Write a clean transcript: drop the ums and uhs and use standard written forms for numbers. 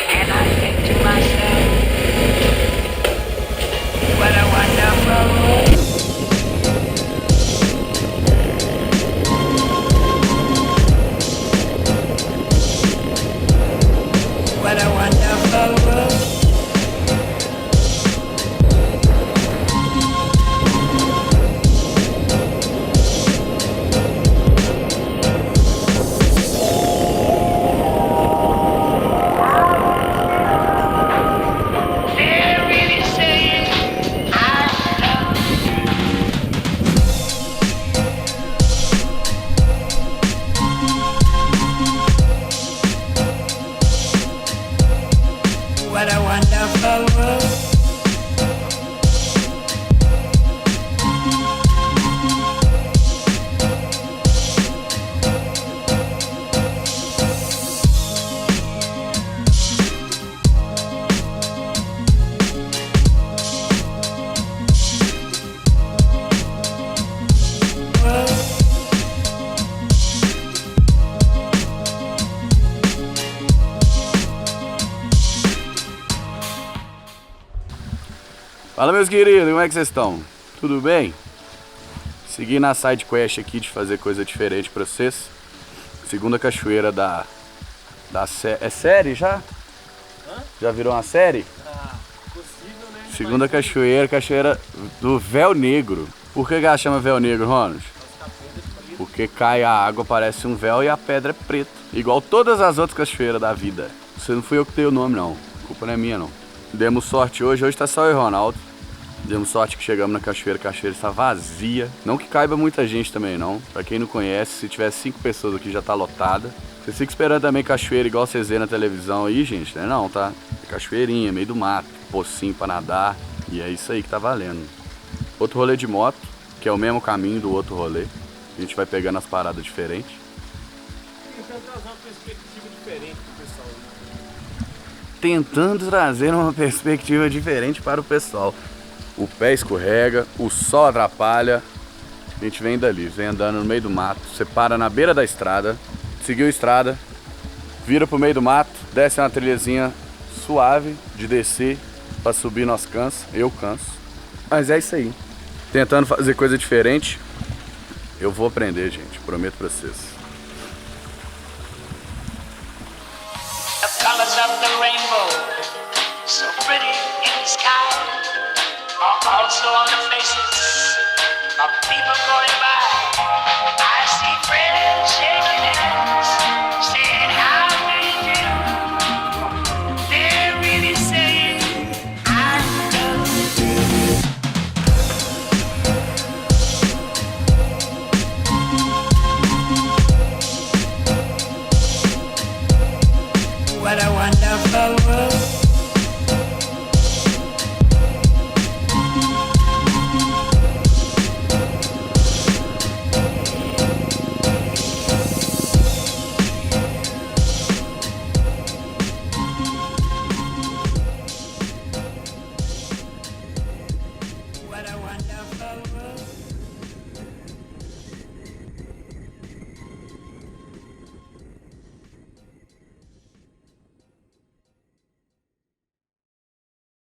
And I think to myself, what a wonderful world. What a wonderful world. They're really saying I love you. What a wonderful world. Fala, meus queridos, como é que vocês estão? Tudo bem? Segui na side quest aqui de fazer coisa diferente pra vocês. Segunda cachoeira da série. É série já? Hã? Já virou uma série? Ah, possível, né? Segunda cachoeira do Véu Negro. Por que ela chama Véu Negro, Ronald? Porque cai a água, parece um véu e a pedra é preta. Igual todas as outras cachoeiras da vida. Você não fui eu que dei o nome, não. A culpa não é minha, não. Demos sorte hoje tá só eu e Ronaldo. Demos sorte que chegamos na cachoeira, a cachoeira está vazia. Não que caiba muita gente também, não. Pra quem não conhece, se tiver 5 pessoas aqui já tá lotada. Vocês ficam esperando também cachoeira igual vocês vêem na televisão aí, gente, né? Não, tá? Cachoeirinha, meio do mato, pocinho pra nadar. E é isso aí que tá valendo. Outro rolê de moto, que é o mesmo caminho do outro rolê. A gente vai pegando as paradas diferentes. Tentando trazer uma perspectiva diferente pro pessoal. Tentando trazer uma perspectiva diferente para o pessoal. O pé escorrega, o sol atrapalha. A gente vem dali, vem andando no meio do mato. Você para na beira da estrada, seguiu a estrada, vira pro meio do mato, desce uma trilhazinha suave de descer para subir, nós cansa, eu canso. Mas é isso aí. Tentando fazer coisa diferente. Eu vou aprender, gente, prometo pra vocês.